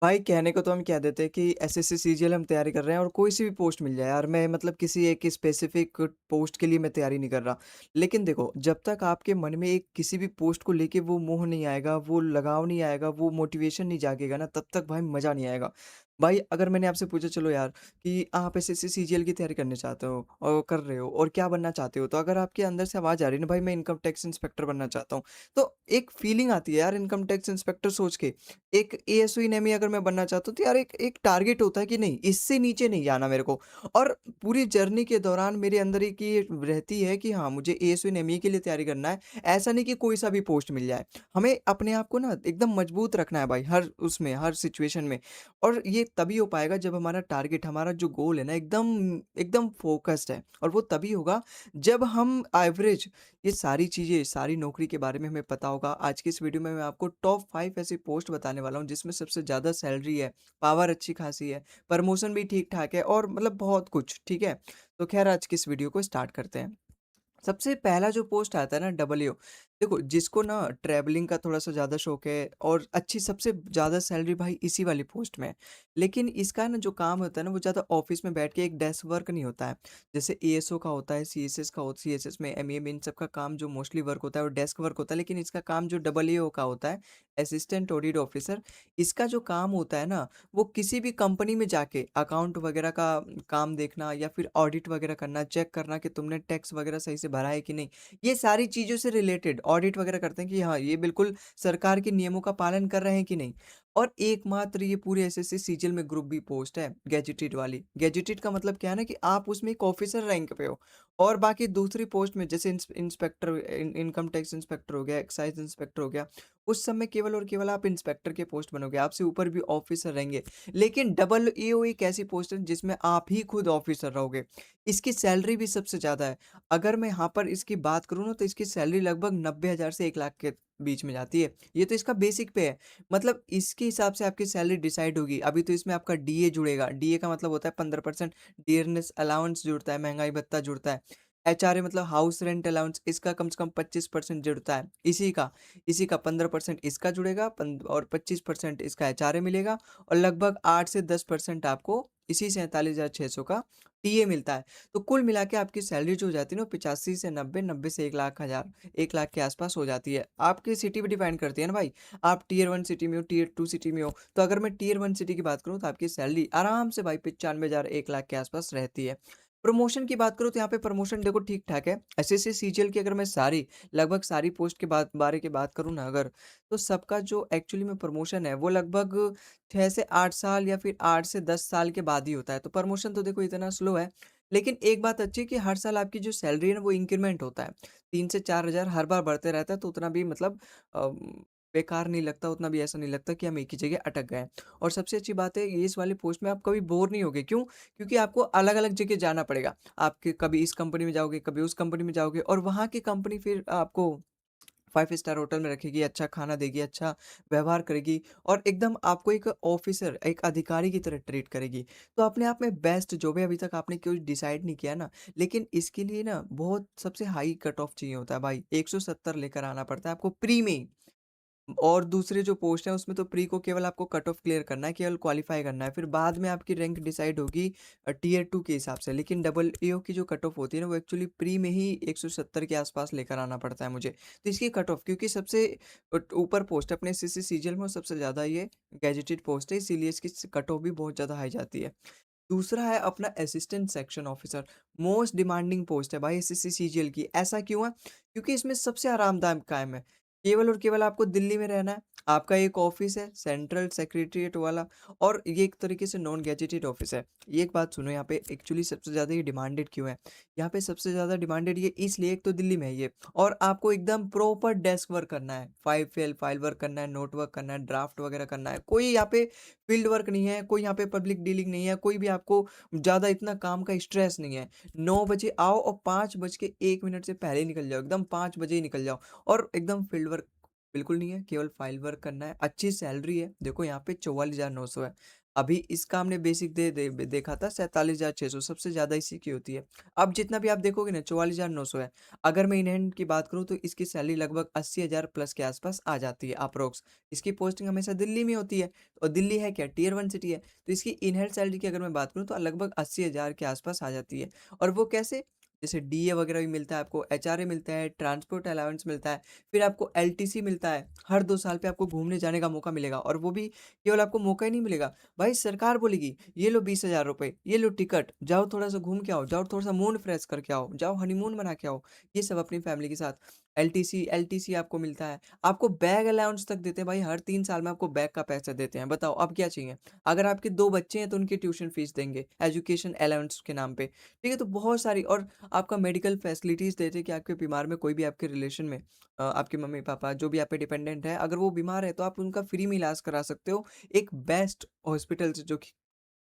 भाई कहने को तो हम कह देते हैं कि एसएससी सीजीएल हम तैयारी कर रहे हैं और कोई सी भी पोस्ट मिल जाए यार, मैं मतलब किसी एक स्पेसिफिक पोस्ट के लिए मैं तैयारी नहीं कर रहा। लेकिन देखो, जब तक आपके मन में एक किसी भी पोस्ट को लेके वो मोह नहीं आएगा, वो लगाव नहीं आएगा, वो मोटिवेशन नहीं जागेगा ना, तब तक भाई मज़ा नहीं आएगा। भाई अगर मैंने आपसे पूछा चलो यार कि आप एसएससी सीजीएल की तैयारी करने चाहते हो और कर रहे हो और क्या बनना चाहते हो, तो अगर आपके अंदर से आवाज़ आ रही है ना भाई मैं इनकम टैक्स इंस्पेक्टर बनना चाहता हूँ, तो एक फीलिंग आती है यार इनकम टैक्स इंस्पेक्टर सोच के। एक एएसओ नेमी अगर मैं बनना चाहता हूँ तो यार एक एक टारगेट होता है कि नहीं इससे नीचे नहीं जाना मेरे को। और पूरी जर्नी के दौरान मेरे अंदर एक ये रहती है कि हाँ मुझे एएसओ नेमी के लिए तैयारी करना है। ऐसा नहीं कि कोई सा भी पोस्ट मिल जाए। हमें अपने आप को ना एकदम मजबूत रखना है भाई, हर उसमें हर सिचुएशन में। और ये तभी हो पाएगा जब हमारा टारगेट, हमारा जो गोल है ना एकदम एकदम फोकस्ड है। और वो तभी होगा जब हम एवरेज ये सारी चीज़ें, सारी नौकरी के बारे में हमें पता होगा। आज की इस वीडियो में मैं आपको टॉप 5 ऐसी पोस्ट बताने वाला हूँ जिसमें सबसे ज़्यादा सैलरी है, पावर अच्छी खासी है, प्रमोशन भी ठीक-ठाक है और मतलब बहुत कुछ, ठीक है? तो ख़ैर आज की इस वीडियो को स्टार्ट करते हैं। सबसे पहला जो पोस्ट आता है ना डब्ल्यू, देखो जिसको ना ट्रैवलिंग का थोड़ा-सा ज़्यादा शौक है और अच्छी सबसे ज़्यादा सैलरी भाई इसी वाली पोस्ट में है। लेकिन इसका ना जो काम होता है ना वो ज़्यादा ऑफ़िस में बैठ के एक डेस्क वर्क नहीं होता है। जैसे एएसओ का होता है, सीएसएस का हो सीएसएस में, एमईए में इन सब का काम जो मोस्टली वर्क होता है वो डेस्क वर्क होता है। लेकिन इसका काम जो डब्ल्यूओ का होता है, असिस्टेंट ऑडिट ऑफ़िसर, इसका जो काम होता है ना वो किसी भी कंपनी में जाके अकाउंट वगैरह का काम देखना या फिर ऑडिट वगैरह करना, चेक करना कि तुमने टैक्स वगैरह सही से भरा है कि नहीं। ये सारी चीज़ों से रिलेटेड ऑडिट वगैरह करते हैं कि हाँ, ये बिल्कुल सरकार के नियमों का पालन कर रहे हैं कि नहीं। और एकमात्र ये पूरे एसएससी सीजीएल में ग्रुप बी पोस्ट है, गैजेटेड वाली। गैजेटेड का मतलब क्या है ना कि आप उसमें एक ऑफिसर रैंक पे हो और बाकी दूसरी पोस्ट में जैसे इंस्पेक्टर, इनकम टैक्स इंस्पेक्टर हो गया, एक्साइज इंस्पेक्टर हो गया, उस सब में केवल और केवल आप इंस्पेक्टर के पोस्ट बनोगे, आपसे ऊपर भी ऑफिसर रहेंगे। लेकिन डबल एओ एक ऐसी पोस्ट है जिसमें आप ही खुद ऑफिसर रहोगे। इसकी सैलरी भी सबसे ज़्यादा है। अगर मैं यहाँ पर इसकी बात करूँ ना तो इसकी सैलरी लगभग 90,000 से 1 लाख के बीच में जाती है। ये तो इसका बेसिक पे है। मतलब इसके हिसाब से आपकी सैलरी डिसाइड होगी। अभी तो इसमें आपका डीए जुड़ेगा। डीए का मतलब होता है 15% डियरनेस अलाउंस जुड़ता है, महँगाई भत्ता जुड़ता है। एचआरए मतलब हाउस रेंट अलाउंस, इसका कम से कम 25% जुड़ता है। इसी का 15% इसका जुड़ेगा और 25% इसका एचआरए मिलेगा और लगभग 8 से 10% आपको इसी 47,600 का टीए मिलता है। तो कुल मिला के आपकी सैलरी जो हो जाती है ना 85 से 90, 90 से 1 लाख हज़ार, 1 लाख के आसपास हो जाती है। आपकी सिटी पे डिपेंड करती है ना भाई, आप टियर 1 सिटी में हो, टियर 2 सिटी में हो। तो अगर मैं टियर 1 सिटी की बात करूँ तो आपकी सैलरी आराम से भाई 95,000, 1 लाख के आसपास रहती है। प्रमोशन की बात करूँ तो यहाँ पे प्रमोशन देखो ठीक-ठाक है। एसएससी सीजीएल की अगर मैं लगभग सारी पोस्ट के बारे की बात करूँ ना अगर, तो सबका जो एक्चुअली में प्रमोशन है वो लगभग 6 से 8 साल या फिर 8 से 10 साल के बाद ही होता है। तो प्रमोशन तो देखो इतना स्लो है। लेकिन एक बात अच्छी है कि हर साल आपकी जो सैलरी है ना वो इंक्रीमेंट होता है। 3 से 4,000 हर बार बढ़ते रहता है, तो उतना भी मतलब बेकार नहीं लगता, उतना भी ऐसा नहीं लगता कि हम एक ही जगह अटक गए हैं। और सबसे अच्छी बात है ये इस वाली पोस्ट में आप कभी बोर नहीं होगे। क्यों? क्योंकि आपको अलग-अलग जगह जाना पड़ेगा। आपके कभी इस कंपनी में जाओगे, कभी उस कंपनी में जाओगे और वहाँ की कंपनी फिर आपको 5 स्टार होटल में रखेगी, अच्छा खाना देगी, अच्छा व्यवहार करेगी और एकदम आपको एक ऑफ़िसर, एक अधिकारी की तरह ट्रीट करेगी। तो अपने आप में बेस्ट जॉब है, अभी तक आपने कुछ डिसाइड नहीं किया ना, लेकिन इसके लिए ना बहुत सबसे हाई कट ऑफ चाहिए होता है भाई, 170 लेकर आना पड़ता है आपको प्री में ही। और दूसरे जो पोस्ट है उसमें तो प्री को केवल आपको कट ऑफ क्लियर करना है, केवल क्वालीफाई करना है, फिर बाद में आपकी रैंक डिसाइड होगी टियर 2 के हिसाब से। लेकिन डबल एओ की जो कट ऑफ होती है ना वो एक्चुअली प्री में ही 170 के आसपास लेकर आना पड़ता है मुझे। तो इसकी कट ऑफ क्योंकि सबसे ऊपर पोस्ट है अपने एसएससी सीजीएल में और सबसे ज़्यादा ये गैजेटेड पोस्ट है, इसीलिए इसकी कट ऑफ भी बहुत ज़्यादा हाई जाती है। दूसरा है अपना assistant section officer, most demanding post है भाई एसएससी सीजीएल की। ऐसा क्यों है? क्योंकि इसमें सबसे आरामदायक काम है। केवल और केवल आपको दिल्ली में रहना है। आपका एक ऑफिस है सेंट्रल सेक्रेटेरिएट वाला और ये एक तरीके से नॉन गैजेटेड ऑफिस है। ये एक बात सुनो, यहाँ पे एक्चुअली सबसे ज़्यादा ये डिमांडेड क्यों है? यहाँ पे सबसे ज़्यादा डिमांडेड ये इसलिए, एक तो दिल्ली में है ये और आपको एकदम प्रॉपर डेस्क वर्क करना है। फाइल वर्क करना है, नोट वर्क करना है, ड्राफ्ट वगैरह करना है। कोई यहाँ पे फील्ड वर्क नहीं है, कोई यहाँ पे पब्लिक डीलिंग नहीं है, कोई भी आपको ज़्यादा इतना काम का स्ट्रेस नहीं है। 9 बजे आओ और 5 बज के 1 मिनट से पहले ही निकल जाओ, एकदम 5 बजे ही निकल जाओ और एकदम फील्ड वर्क बिल्कुल नहीं है, केवल फाइल वर्क करना है। अच्छी सैलरी है, देखो यहाँ पे 44,900 है। अभी इसका हमने बेसिक देखा था 47,600 सबसे ज़्यादा इसी की होती है। अब जितना भी आप देखोगे ना 44,900 है। अगर मैं इन हैंड की बात करूँ तो इसकी सैलरी लगभग 80,000 प्लस के आस-पास आ जाती है अप्रॉक्स। इसकी पोस्टिंग हमेशा दिल्ली में होती है और दिल्ली है क्या टियर 1 सिटी है। तो इसकी इन हैंड सैलरी की अगर मैं बात करूँ तो लगभग 80,000 के आस-पास आ जाती है। और वो कैसे? जैसे डीए वगैरह भी मिलता है आपको, एचआरए मिलता है, ट्रांसपोर्ट अलाउंस मिलता है, फिर आपको एलटीसी मिलता है। हर 2 साल पे आपको घूमने जाने का मौका मिलेगा और वो भी केवल आपको मौका ही नहीं मिलेगा, भाई सरकार बोलेगी, "ये लो 20,000 रुपए, ये लो टिकट, जाओ थोड़ा-सा घूम के आओ, जाओ थोड़ा-सा मूड फ्रेश करके आओ, जाओ हनीमून मना के आओ।" ये सब अपनी फैमिली के साथ। एलटीसी एलटीसी आपको मिलता है। आपको बैग अलाउंस तक देते हैं भाई, हर 3 साल में आपको बैग का पैसा देते हैं। बताओ अब क्या चाहिए? अगर आपके 2 बच्चे हैं तो उनकी ट्यूशन फीस देंगे, एजुकेशन अलाउंस के नाम पे। ठीक है? तो बहुत सारी और आपका मेडिकल फैसिलिटीज़ देते हैं कि आपके बीमार में कोई भी आपके रिलेशन में आपके मम्मी-पापा जो भी आप पे डिपेंडेंट है, अगर वो बीमार है तो आप उनका फ्री में इलाज करा सकते हो, एक बेस्ट हॉस्पिटल से जो कि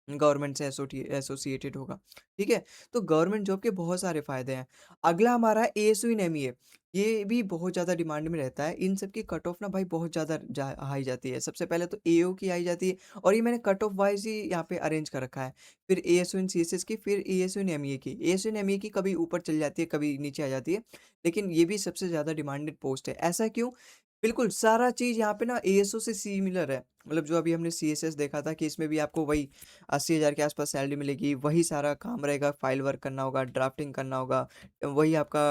गवर्नमेंट से एसोसिएटेड होगा, ठीक है? तो गवर्नमेंट जॉब के बहुत सारे फ़ायदे हैं। अगला हमारा है एएसयू इन एमईए, ये भी बहुत ज़्यादा डिमांड में रहता है। इन सब की कट ऑफ ना भाई बहुत ज़्यादा हाई जाती है। सबसे पहले तो एओ की हाई जाती है और ये मैंने कट ऑफ वाइज़ ही यहाँ पे अरेंज कर रखा है। फिर एएसयू इन सीएसएस की, फिर एएसयू इन एमईए की। एएसयू इन एमईए की कभी ऊपर चली जाती है, कभी नीचे आ जाती है, लेकिन ये भी सबसे ज़्यादा डिमांडेड पोस्ट है। ऐसा क्यों? बिल्कुल, सारा चीज़ यहाँ पे ना एएसओ से सिमिलर है। मतलब जो अभी हमने सीएसएस देखा था कि इसमें भी आपको वही 80,000 के आसपास सैलरी मिलेगी, वही सारा काम रहेगा, फाइल वर्क करना होगा, ड्राफ्टिंग करना होगा, वही आपका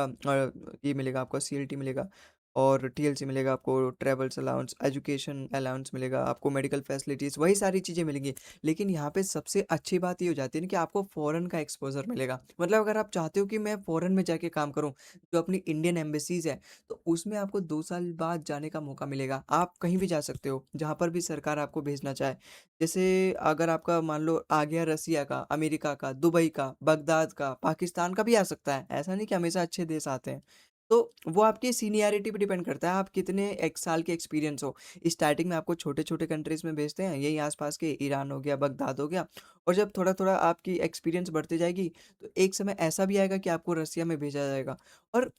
ये मिलेगा आपको सीएलटी मिलेगा और टीएलसी मिलेगा आपको, ट्रैवल्स अलाउंस, एजुकेशन अलाउंस मिलेगा, आपको मेडिकल फैसिलिटीज़, वही सारी चीज़ें मिलेंगी। लेकिन यहाँ पे सबसे अच्छी बात ये हो जाती है ना कि आपको फ़ॉरेन का एक्सपोज़र मिलेगा। मतलब अगर आप चाहते हो कि मैं फ़ॉरेन में जाके काम करूँ, जो अपनी इंडियन एम्बेसीज़ है, तो उसमें आपको 2 साल बाद जाने का मौका मिलेगा। आप कहीं भी जा सकते हो, जहाँ पर भी सरकार आपको भेजना चाहे। जैसे अगर आपका मान लो आ गया रसिया का, अमेरिका का, दुबई का, बगदाद का, पाकिस्तान का भी आ सकता है। ऐसा नहीं कि हमेशा अच्छे देश आते हैं। तो वो आपकी सीनियरिटी पे डिपेंड करता है, आप कितने 1 साल के एक्सपीरियंस हो। स्टार्टिंग में आपको छोटे-छोटे कंट्रीज़ में भेजते हैं, यही आस-पास के ईरान हो गया, बगदाद हो गया और जब थोड़ा-थोड़ा आपकी एक्सपीरियंस बढ़ती जाएगी, तो एक समय ऐसा भी आएगा कि आपको रसिया में भेजा जाएगा और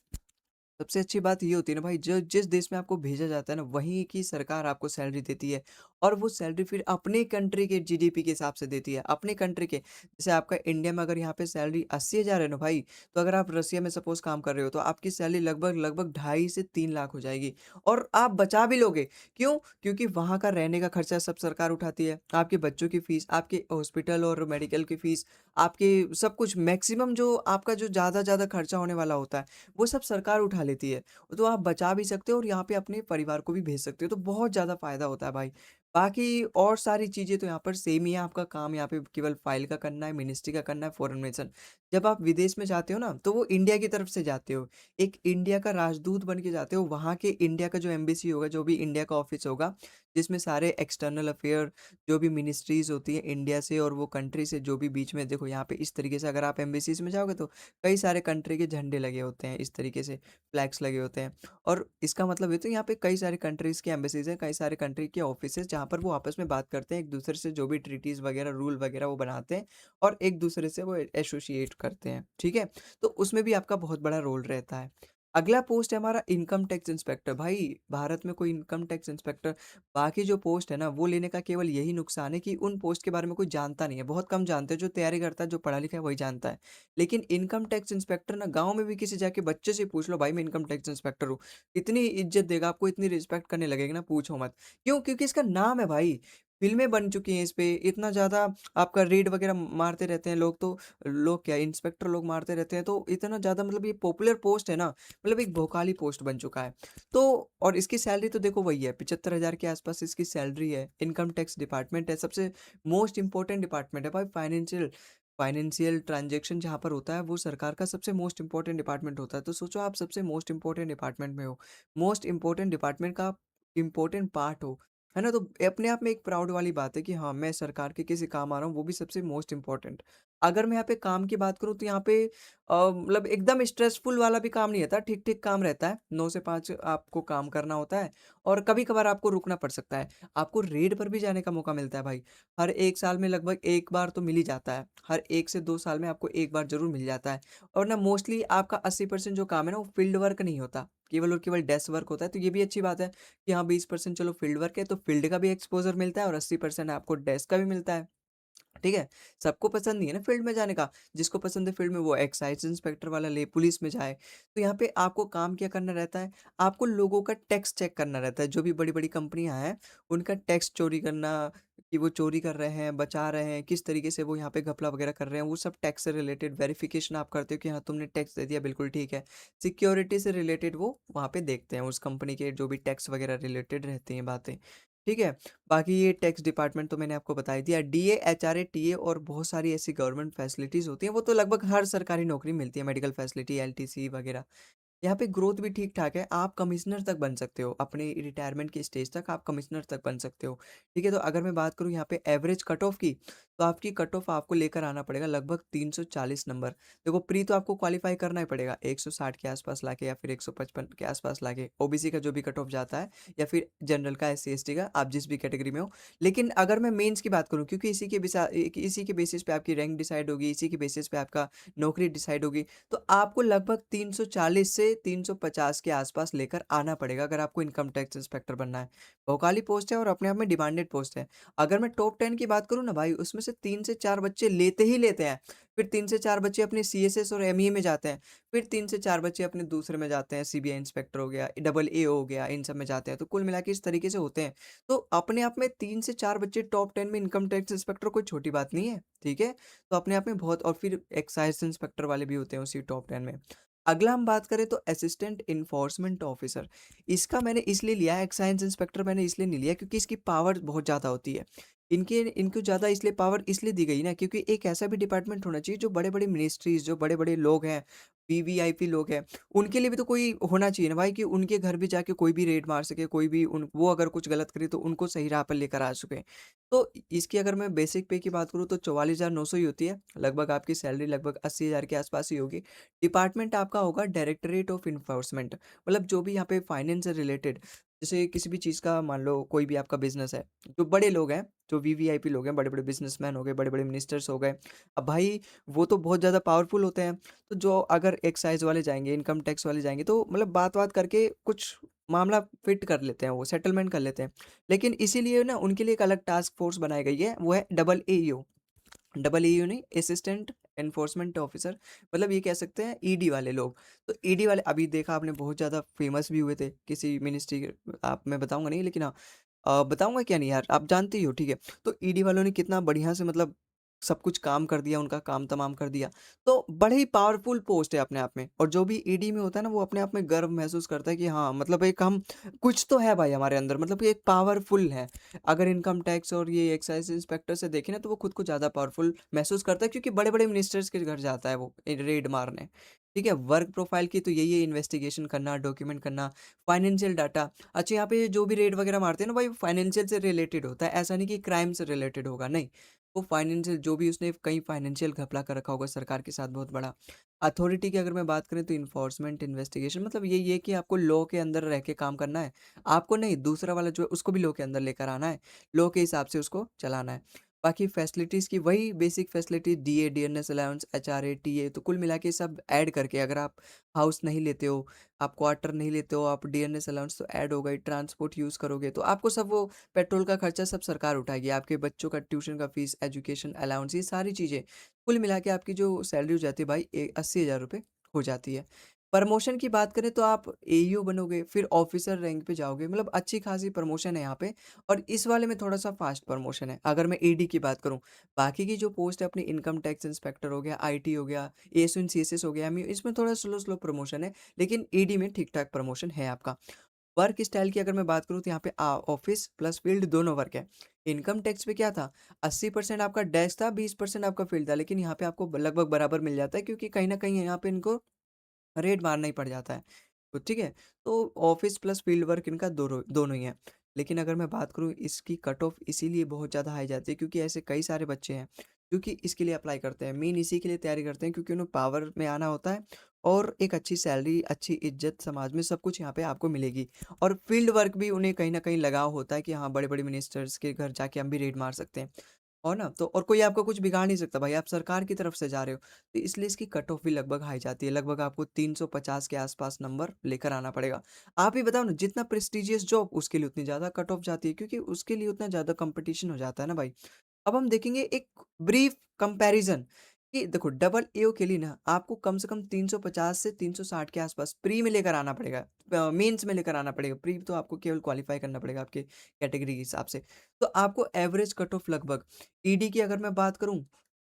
सबसे अच्छी बात ये होती है ना भाई जो जिस देश में आपको भेजा जाता है ना वहीं की सरकार आपको सैलरी देती है और वो सैलरी फिर अपने कंट्री के जीडीपी के हिसाब से देती है अपने कंट्री के जैसे आपका इंडिया में अगर यहाँ पे सैलरी 80,000 है ना भाई तो अगर आप रसिया में सपोज काम कर रहे हो तो आपकी सैलरी लगभग लगभग 2.5 से 3 लाख हो जाएगी और आप बचा भी लोगे क्यों क्योंकि वहाँ का रहने का खर्चा सब सरकार उठाती है आपके बच्चों की फीस आपके हॉस्पिटल और मेडिकल की फीस आपके सब कुछ मैक्सिमम जो आपका जो ज़्यादा ज़्यादा खर्चा होने वाला होता है वो सब सरकार उठा लेती है। तो आप बचा भी सकते हो और यहाँ पे अपने परिवार को भी भेज सकते हो, तो बहुत ज़्यादा फ़ायदा होता है भाई। बाकी और सारी चीज़ें तो यहाँ पर सेम ही है, आपका काम यहाँ पे केवल फ़ाइल का करना है, मिनिस्ट्री का करना है, फॉरेन मिशन। जब आप विदेश में जाते हो ना, तो वो इंडिया की तरफ से जाते हो। एक इंडिया का राजदूत बन के जाते हो, वहाँ के इंडिया का जो एम्बेसी होगा, जो भी इंडिया का ऑफ़िस होगा, जिसमें सारे एक्सटर्नल अफ़ेयर, जो भी मिनिस्ट्रीज़ होती हैं इंडिया से और वो कंट्री से जो भी बीच में देखो यहाँ पे इस तरीके से अगर आप एम्बेसीज़ में जाओगे तो कई सारे कंट्री के झंडे लगे होते हैं, इस तरीके से फ्लैग्स लगे होते हैं और इसका मतलब ये तो यहाँ पे कई सारे कंट्रीज़ के एम्बेसीज़ हैं, कई सारे कंट्री के ऑफिसेज़ जहाँ पर वो आपस में बात करते हैं, एक-दूसरे से जो भी ट्रीटीज़ वगैरह, रूल वगैरह वो बनाते हैं और एक-दूसरे से वो एसोसिएट करते हैं, ठीक है? तो उसमें भी आपका बहुत बड़ा रोल रहता है। अगला पोस्ट है हमारा इनकम टैक्स इंस्पेक्टर। भाई, भारत में कोई इनकम टैक्स इंस्पेक्टर बाकी जो पोस्ट है ना, वो लेने का केवल यही नुकसान है कि उन पोस्ट के बारे में कोई जानता नहीं है, बहुत कम जानते हैं, जो तैयारी करता है, जो पढ़ा लिखा है वही जानता है। लेकिन इनकम टैक्स इंस्पेक्टर ना गाँव में भी किसी जाके बच्चे से पूछ लो भाई मैं इनकम टैक्स इंस्पेक्टर हूँ। इतनी इज़्ज़त देगा आपको, इतनी रिस्पेक्ट करने लगेगा ना पूछो मत। क्यों? क्योंकि इसका नाम है भाई। फ़िल्में बन चुकी हैं इस पे, इतना ज़्यादा आपका रेड वग़ैरह मारते रहते हैं लोग तो लोग क्या इंस्पेक्टर लोग मारते रहते हैं तो इतना ज़्यादा मतलब ये पॉपुलर पोस्ट है ना, मतलब एक भोकाली पोस्ट बन चुका है। तो और इसकी सैलरी तो देखो वही है 75,000 के आस-पास इसकी सैलरी है। इनकम टैक्स डिपार्टमेंट है, सबसे मोस्ट इम्पोर्टेंट डिपार्टमेंट है भाई फाइनेंशियल फाइनेंशियल ट्रांज़ैक्शन जहाँ पर होता है वो सरकार का सबसे मोस्ट इम्पोर्टेंट डिपार्टमेंट होता है। तो सोचो आप सबसे मोस्ट इम्पोर्टेंट डिपार्टमेंट में हो। मोस्ट इम्पोर्टेंट डिपार्टमेंट का आप इम्पोर्टेंट पार्ट हो। है ना? तो अपने आप में एक प्राउड वाली बात है कि हाँ, मैं सरकार के किसी काम आ रहा हूँ, वो भी सबसे मोस्ट इम्पोर्टेंट। अगर मैं यहाँ पे काम की बात करूँ तो यहाँ पे मतलब एकदम स्ट्रेसफुल वाला भी काम नहीं रहता, ठीक-ठीक काम रहता है। 9 से 5 आपको काम करना होता है और कभी-कभार आपको रुकना पड़ सकता है। आपको रेड पर भी जाने का मौका मिलता है भाई। हर 1 साल में लगभग 1 बार तो मिल ही जाता है। हर 1 से 2 साल में आपको 1 बार ज़रूर मिल जाता है और ना मोस्टली आपका 80% जो काम है ना, वो फील्ड वर्क नहीं होता, केवल और केवल डेस्क वर्क होता है। तो ये भी अच्छी बात है कि हाँ, 20% चलो फील्ड वर्क है, तो फील्ड का भी एक्सपोज़र मिलता है और 80% आपको डेस्क का भी मिलता है। ठीक है? सबको पसंद नहीं है ना फील्ड में जाने का, जिसको पसंद है फील्ड में वो एक्साइज़ इंस्पेक्टर वाला ले, पुलिस में जाए। तो यहाँ पे आपको काम क्या करना रहता है, आपको लोगों का टैक्स चेक करना रहता है। जो भी बड़ी-बड़ी कंपनियाँ हैं, उनका टैक्स चोरी करना, कि वो चोरी कर रहे हैं, बचा रहे हैं, किस तरीके से वो यहाँ पे घपला वगैरह कर रहे हैं, वो सब टैक्स से रिलेटेड वेरिफ़िकेशन आप करते हो कि हाँ, तुमने टैक्स दे दिया, बिल्कुल ठीक है। सिक्योरिटी से रिलेटेड वो वहाँ पे देखते हैं, उस कंपनी के जो भी टैक्स वगैरह रिलेटेड रहती हैं बातें। ठीक है? बाकी ये टैक्स डिपार्टमेंट तो मैंने आपको बता ही दिया। डीए, एचआरए, टीए और बहुत सारी ऐसी गवर्नमेंट फैसिलिटीज़ होती हैं, वो तो लगभग हर सरकारी नौकरी में मिलती है, मेडिकल फैसिलिटी, एलटीसी वगैरह। यहाँ पे ग्रोथ भी ठीक-ठाक है, आप कमिश्नर तक बन सकते हो, अपनी रिटायरमेंट की स्टेज तक आप कमिश्नर तक बन सकते हो, ठीक है? तो अगर मैं बात करूँ यहाँ पे एवरेज कट ऑफ की, तो आपकी कट ऑफ आपको लेकर आना पड़ेगा लगभग 340 नंबर। देखो प्री तो आपको क्वालीफाई करना ही पड़ेगा, 160 के आस-पास लाके या फिर 155 के आस-पास लाके, ओबीसी का जो भी कट ऑफ जाता है या फिर जनरल का, एससी-एसटी का, आप जिस भी कैटेगरी में हो। लेकिन अगर मैं मेंस की बात करूँ, क्योंकि इसी के बेसिस पे आपकी रैंक डिसाइड होगी, इसी के बेसिस पे आपका नौकरी डिसाइड होगी। तो आपको लगभग 340 से 350 के आसपास लेकर आना पड़ेगा अगर आपको इनकम टैक्स इंस्पेक्टर बनना है। भोकाली पोस्ट है और अपने आप में डिमांडेड पोस्ट है। अगर मैं टॉप 10 की बात करूँ ना भाई, उसमें से 3 से 4 बच्चे लेते ही लेते हैं। फिर 3 से 4 बच्चे अपने सीएसएस और एमईए में जाते हैं। फिर 3 से 4 बच्चे अपने दूसरे में जाते हैं, सीबीआई इंस्पेक्टर हो गया, डबल एओ हो गया, इन सब में जाते हैं। तो कुल मिला के इस तरीके से होते हैं। तो अपने आप में 3 से 4 बच्चे टॉप 10 में इनकम टैक्स इंस्पेक्टर कोई छोटी बात नहीं है, ठीक है? तो अपने आप में बहुत, और फिर एक्साइज़ इंस्पेक्टर वाले भी होते हैं उसी टॉप 10 में। अगला हम बात करें तो असिस्टेंट एनफोर्समेंट ऑफिसर, इसका मैंने इसलिए लिया है, एक्साइज़ इंस्पेक्टर मैंने इसलिए नहीं लिया क्योंकि इसकी पावर बहुत ज़्यादा होती है। इनको ज़्यादा इसलिए पावर इसलिए दी गई ना, क्योंकि एक ऐसा भी डिपार्टमेंट होना चाहिए जो बड़े-बड़े मिनिस्ट्रीज़, जो बड़े-बड़े लोग हैं, वीवीआईपी लोग हैं, उनके लिए भी तो कोई होना चाहिए ना भाई, कि उनके घर भी जाके कोई भी रेड मार सके, कोई भी उन वो अगर कुछ गलत करे तो उनको सही राह पर लेकर आ सके। तो इसकी अगर मैं बेसिक पे की बात करूँ तो 44,900 ही होती है। लगभग आपकी सैलरी लगभग 80,000 के आसपास ही होगी। डिपार्टमेंट आपका होगा डायरेक्टरेट ऑफ एनफोर्समेंट, मतलब जो भी यहाँ पे फाइनेंस से रिलेटेड, जैसे किसी भी चीज़ का मान लो कोई भी आपका बिज़नेस है, जो बड़े लोग हैं, जो वीवीआईपी लोग हैं, बड़े-बड़े बिज़नेसमैन हो गए, बड़े-बड़े मिनिस्टर्स हो गए। अब भाई वो तो बहुत ज़्यादा पावरफुल होते हैं, तो जो अगर एक्साइज़ वाले जाएँगे, इनकम टैक्स वाले जाएँगे तो मतलब बात-वात करके कुछ मामला फिट कर लेते हैं, वो सेटलमेंट कर लेते हैं। लेकिन इसीलिए ना उनके लिए एक अलग टास्क फ़ोर्स बनाई गई है, वो है डबल एईओ। डबल एईओ नहीं, असिस्टेंट एनफोर्समेंट ऑफिसर, मतलब ये कह सकते हैं ईडी वाले लोग। तो ईडी वाले अभी देखा आपने बहुत ज़्यादा फेमस भी हुए थे किसी मिनिस्ट्री के, आप मैं बताऊँगा नहीं लेकिन हाँ, बताऊँगा क्या नहीं यार, आप जानते ही हो, ठीक है। तो ईडी वालों ने कितना बढ़िया से मतलब सब कुछ काम कर दिया, उनका काम तमाम कर दिया। तो बड़े ही पावरफुल पोस्ट है अपने आप में, और जो भी ईडी में होता है ना, वो अपने आप में गर्व महसूस करता है कि हाँ, मतलब एक हम कुछ तो है भाई हमारे अंदर, मतलब ये एक पावरफुल है। अगर इनकम टैक्स और ये एक्साइज़ इंस्पेक्टर से देखें ना, तो वो खुद को ज़्यादा पावरफुल महसूस करता है, क्योंकि बड़े-बड़े मिनिस्टर्स के घर जाता है वो रेड मारने। ठीक है? वर्क प्रोफाइल की तो यही है, इन्वेस्टिगेशन करना, डॉक्यूमेंट करना, फाइनेंशियल डाटा। अच्छा, यहाँ पे जो भी रेड वगैरह मारते हैं ना भाई, वो फाइनेंशियल से रिलेटेड होता है, ऐसा नहीं कि क्राइम से रिलेटेड होगा, नहीं। वो फाइनेंशियल, जो भी उसने कहीं फाइनेंशियल घपला कर रखा होगा सरकार के साथ बहुत बड़ा। अथॉरिटी की अगर मैं बात करें तो इन्फोर्समेंट इन्वेस्टिगेशन, मतलब यही है कि आपको लॉ के अंदर रह के काम करना है। आपको नहीं, दूसरा वाला जो है उसको भी लॉ के अंदर लेकर आना है, लॉ के हिसाब से उसको चलाना है। बाकी फैसिलिटीज़ की वही basic facility, DA, DNS allowance, HRA, TA, तो कुल मिला के सब ऐड करके, अगर आप हाउस नहीं लेते हो, आप क्वार्टर नहीं लेते हो, आप डीएनएस अलाउंस तो ऐड हो गई, ट्रांसपोर्ट यूज़ करोगे तो आपको सब वो पेट्रोल का खर्चा सब सरकार उठाएगी, आपके बच्चों का ट्यूशन का फीस, एजुकेशन अलाउंस, ये सारी चीज़ें कुल मिला के आपकी जो सैलरी हो जाती है भाई 80,000 रुपये हो जाती है। प्रमोशन की बात करें तो आप एईओ बनोगे, फिर ऑफिसर रैंक पे जाओगे, मतलब अच्छी खासी प्रमोशन है यहाँ पे, और इस वाले में थोड़ा-सा फास्ट प्रमोशन है, अगर मैं ईडी की बात करूँ। बाकी की जो पोस्ट है अपनी, इनकम टैक्स इंस्पेक्टर हो गया, आईटी हो गया, एएसओ एंड सीएसएस हो गया, एमईओ, इसमें थोड़ा स्लो-स्लो प्रमोशन है, लेकिन ईडी में ठीक-ठाक प्रमोशन है आपका। वर्क स्टाइल की अगर मैं बात करूँ तो यहाँ पे ऑफिस प्लस फील्ड दोनों वर्क है। इनकम टैक्स पे क्या था, 80% आपका डेस्क था, 20% आपका फील्ड था, लेकिन यहाँ पे आपको लगभग बराबर मिल जाता है, क्योंकि कहीं न कहीं यहाँ पे इनको रेट मारना ही पड़ जाता है। तो ठीक है, तो ऑफ़िस प्लस फ़ील्ड वर्क इनका दोनों दोनों ही है। लेकिन अगर मैं बात करूँ, इसकी कट ऑफ इसीलिए बहुत ज़्यादा हाई जाती है क्योंकि ऐसे कई सारे बच्चे हैं क्योंकि इसके लिए अप्लाई करते हैं। मेन इसी के लिए तैयारी करते हैं क्योंकि उन्हें पावर में आना होता है और एक अच्छी सैलरी, अच्छी इज़्ज़त समाज में सब कुछ यहाँ पे आपको मिलेगी। और फील्ड वर्क भी उन्हें कहीं न कहीं लगाव होता है कि हाँ, बड़े-बड़े मिनिस्टर्स के घर जाके हम भी रेड मार सकते हैं। और ना तो और कोई आपको कुछ बिगाड़ नहीं सकता भाई, आप सरकार की तरफ से जा रहे हो। तो इसलिए इसकी कट ऑफ भी लगभग हाई जाती है, लगभग आपको 350 के आसपास नंबर लेकर आना पड़ेगा। आप ही बताओ ना, जितना प्रेस्टीजियस जॉब उसके लिए उतनी ज़्यादा कट ऑफ जाती है क्योंकि उसके लिए उतना ज़्यादा कॉम्पिटिशन हो जाता है ना भाई। अब हम देखेंगे एक ब्रीफ कंपैरिजन कि देखो डबल एओ के लिए ना आपको कम से कम 350 से 360 के आसपास प्री में लेकर आना पड़ेगा, मेंस में लेकर आना पड़ेगा। प्री तो आपको केवल क्वालिफाई करना पड़ेगा आपके कैटेगरी के हिसाब से। तो आपको एवरेज कट ऑफ लगभग ईडी की अगर मैं बात करूं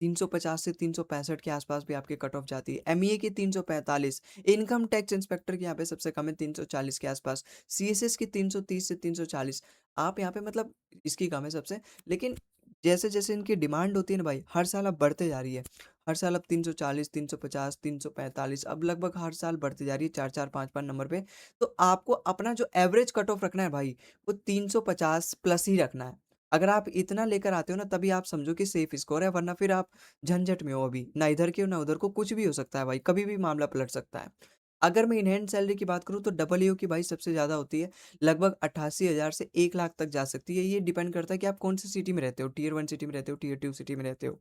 350 से 365 के आसपास भी आपकी कट ऑफ जाती है। एमईए की 345, इनकम टैक्स इंस्पेक्टर की यहाँ पे सबसे कम है 340 के आसपास, सीएसएस की 330 से 340। आप यहाँ पे मतलब इसकी कम है सबसे। लेकिन जैसे-जैसे इनकी डिमांड होती है ना भाई, हर साल अब बढ़ते जा रही है। हर साल अब 340, 350, 345 अब लगभग हर साल बढ़ती जा रही है 4-4, 5-5 नंबर पे। तो आपको अपना जो एवरेज कट ऑफ रखना है भाई, वो 350 प्लस ही रखना है। अगर आप इतना लेकर आते हो ना तभी आप समझो कि सेफ स्कोर है, वरना फिर आप झंझट में हो अभी। ना इधर के हो ना उधर को, कुछ भी हो सकता है भाई, कभी भी मामला पलट सकता है। अगर मैं इन हैंड सैलरी की बात करूँ तो डबल ईओ की भाई सबसे ज़्यादा होती है, लगभग 88,000 से 1 लाख तक जा सकती है। ये डिपेंड करता है कि आप कौन-सी सिटी में रहते हो, टियर 1 सिटी में रहते हो, टियर 2 सिटी में रहते हो।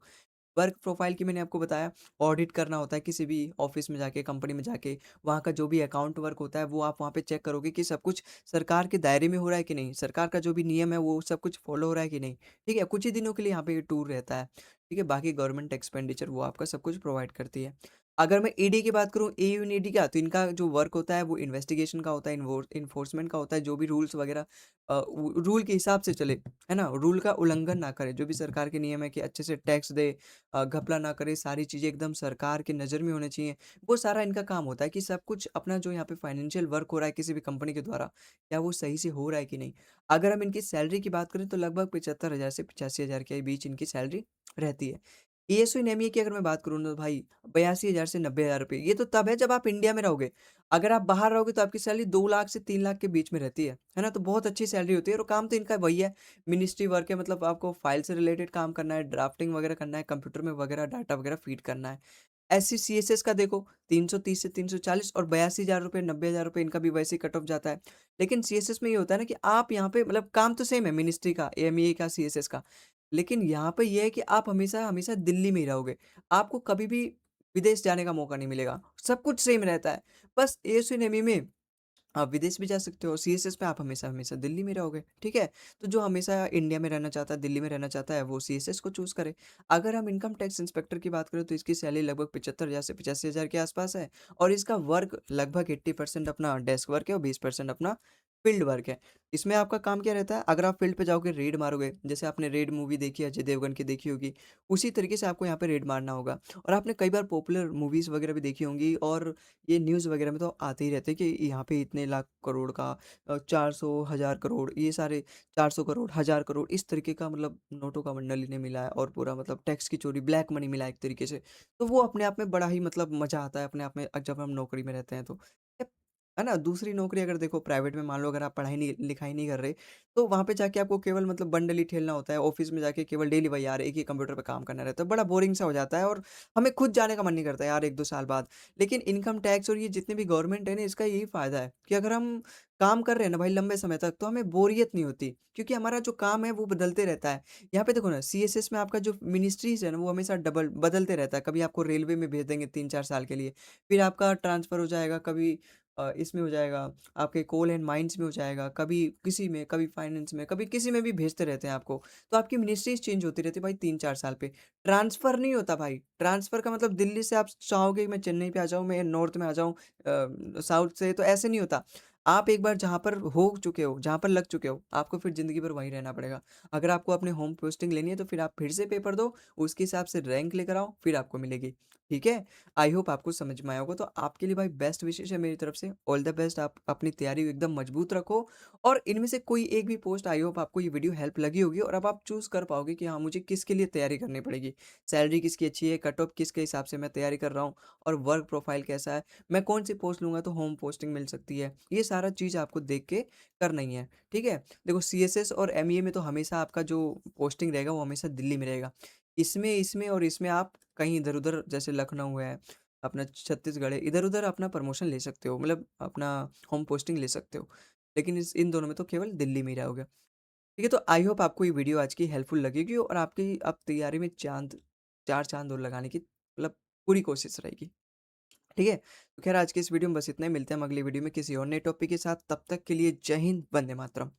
वर्क प्रोफाइल की मैंने आपको बताया, ऑडिट करना होता है किसी भी ऑफ़िस में जाके, कंपनी में जाके, वहाँ का जो भी अकाउंट वर्क होता है वो आप वहाँ पे चेक करोगे कि सब कुछ सरकार के दायरे में हो रहा है कि नहीं, सरकार का जो भी नियम है वो सब कुछ फ़ॉलो हो रहा है कि नहीं, ठीक है? कुछ ही दिनों के लिए यहाँ पे ये टूर रहता है, ठीक है? बाकी गवर्नमेंट एक्सपेंडिचर वो आपका सब कुछ प्रोवाइड करती है। अगर मैं ईडी की बात करूँ, एयू एंड ईडी का, तो इनका जो वर्क होता है वो इन्वेस्टिगेशन का होता है, इन्फोर्समेंट का होता है, जो भी रूल्स वगैरह रूल के हिसाब से चले, है ना? रूल का उल्लंघन ना करे, जो भी सरकार के नियम है कि अच्छे से टैक्स दे, घपला ना करे, सारी चीज़ें एकदम सरकार की नज़र में होनी चाहिए। वो सारा इनका काम होता है कि सब कुछ अपना जो यहाँ पे फाइनेंशियल वर्क हो रहा है किसी भी कंपनी के द्वारा, क्या वो सही से हो रहा है कि नहीं। अगर हम इनकी सैलरी की बात करें तो लगभग 75,000 से 85,000 के बीच इनकी सैलरी रहती है। एएसओ इन एमईए की अगर मैं बात करूँ ना भाई 82,000 से 90,000 रुपए, ये तो तब है जब आप इंडिया में रहोगे। अगर आप बाहर रहोगे तो आपकी सैलरी 2 लाख से 3 लाख के बीच में रहती है ना? तो बहुत अच्छी सैलरी होती है और काम तो इनका वही है, मिनिस्ट्री वर्क है, मतलब आपको फाइल से रिलेटेड काम करना है, ड्राफ्टिंग वगैरह करना है, कंप्यूटर में वगैरह डाटा वगैरह फीड करना है। एससी सीएसएस का देखो 330 से 340 और 82,000 रुपए, 90,000 रुपए इनका भी वैसे ही कट ऑफ जाता है। लेकिन सीएसएस में ये होता है ना कि आप यहाँ पे मतलब काम तो सेम है मिनिस्ट्री का, एमईए का, सीएसएस का। लेकिन यहाँ पे ये है कि आप हमेशा-हमेशा दिल्ली में ही रहोगे। आपको कभी भी विदेश जाने का मौका नहीं मिलेगा। सब कुछ सेम रहता है। बस एएसयू-एनएमई में आप विदेश भी जा सकते हो, सीएसएस में आप हमेशा-हमेशा दिल्ली में रहोगे, ठीक है? तो जो हमेशा इंडिया में रहना चाहता है, दिल्ली में रहना चाहता है, वो सीएसएस को चूज़ करे। अगर हम इनकम टैक्स इंस्पेक्टर की बात करें, तो इसकी सैलरी लगभग 75,000 से 85,000 के आसपास है और इसका वर्क लगभग 80% अपना डेस्क वर्क है और 20% अपना फील्ड वर्क है। इसमें आपका काम क्या रहता है, अगर आप फील्ड पे जाओगे, रेड मारोगे, जैसे आपने रेड मूवी देखी है, अजय देवगन की देखी होगी, उसी तरीके से आपको यहाँ पे रेड मारना होगा। और आपने कई बार पॉपुलर मूवीज़ वगैरह भी देखी होंगी और ये न्यूज़ वगैरह में तो आते ही रहते हैं कि यहाँ पे इतने लाख करोड़ का 400 हज़ार करोड़, ये सारे 400 करोड़, हज़ार करोड़, इस तरीके का मतलब नोटों का बंडल इन्हें मिला है और पूरा मतलब टैक्स की चोरी, ब्लैक मनी मिला है एक तरीके से। तो वो अपने आप में बड़ा ही मतलब मज़ा आता है अपने आप में, जब हम नौकरी में रहते हैं तो। जब है ना? दूसरी नौकरी अगर देखो प्राइवेट में, मान लो अगर आप पढ़ाई नहीं लिखाई नहीं कर रहे, तो वहाँ पे जाके आपको केवल मतलब बंडल ही ठेलना होता है। ऑफ़िस में जाके केवल डेली वही यार एक ही कंप्यूटर पे काम करना रहता है। बड़ा बोरिंग सा हो जाता है और हमें खुद जाने का मन नहीं करता यार 1-2 साल बाद। लेकिन इनकम टैक्स और ये जितने भी गवर्नमेंट है ना, इसका यही फ़ायदा है कि अगर हम काम कर रहे हैं ना भाई लंबे समय तक, तो हमें बोरियत नहीं होती क्योंकि हमारा जो काम है वो बदलते रहता है। यहाँ पे देखो ना, सीएसएस में आपका जो मिनिस्ट्रीज़ है ना, वो हमेशा डबल बदलते रहता है। कभी आपको रेलवे में भेज देंगे 3-4 साल के लिए, फिर आपका ट्रांसफ़र हो जाएगा, कभी इसमें हो जाएगा, आपके कोल एंड माइन्स में हो जाएगा, कभी किसी में, कभी फाइनेंस में, कभी किसी में भी भेजते रहते हैं आपको। तो आपकी मिनिस्ट्रीज़ चेंज होती रहती है भाई 3-4 साल पे। ट्रांसफ़र नहीं होता भाई, ट्रांसफ़र का मतलब दिल्ली से आप चाहोगे कि मैं चेन्नई पे आ जाऊँ, मैं नॉर्थ में आ जाऊँ साउथ से, तो ऐसे नहीं होता। आप एक बार जहाँ पर हो चुके हो, जहाँ पर लग चुके हो, आपको फिर ज़िंदगी भर वहीं रहना पड़ेगा। अगर आपको अपने होम पोस्टिंग लेनी है तो फिर आप फिर से पेपर दो, उसके हिसाब से रैंक लेकर आओ, फिर आपको मिलेगी। ठीक है? आई होप आपको समझ में आया होगा। तो आपके लिए भाई बेस्ट विशेज़ है मेरी तरफ से। ऑल द बेस्ट, आप अपनी तैयारी एकदम मजबूत रखो और इनमें से कोई एक भी पोस्ट, आई होप आपको ये वीडियो हेल्प लगी होगी और अब आप चूज़ कर पाओगे कि हाँ, मुझे किसके लिए तैयारी करनी पड़ेगी। सैलरी किसकी अच्छी है, कट ऑफ किसके हिसाब से मैं तैयारी कर रहा हूँ और वर्क प्रोफाइल कैसा है, मैं कौन-सी पोस्ट लूँगा तो होम पोस्टिंग मिल सकती है। ये सारा चीज़ आपको देख के करना ही है, ठीक है? देखो सीएसएस और एमईए में तो हमेशा आपका जो पोस्टिंग रहेगा वो हमेशा दिल्ली में रहेगा। इसमें इसमें और इसमें आप कहीं इधर-उधर जैसे लखनऊ है, अपना छत्तीसगढ़ है, इधर-उधर अपना प्रमोशन ले सकते हो, मतलब अपना होम पोस्टिंग ले सकते हो। लेकिन इस इन दोनों में तो केवल दिल्ली में ही रहोगे। ठीक है, तो आई होप आपको ये वीडियो आज की हेल्पफुल लगेगी और आपकी अब तैयारी में 4 चाँद और लगाने की मतलब पूरी कोशिश रहेगी। ठीक है? तो ख़ैर आज की इस वीडियो में बस इतना ही, मिलते हैं हम अगली वीडियो में किसी और नए टॉपिक के साथ। तब तक के लिए जय हिंद, वंदे मातरम।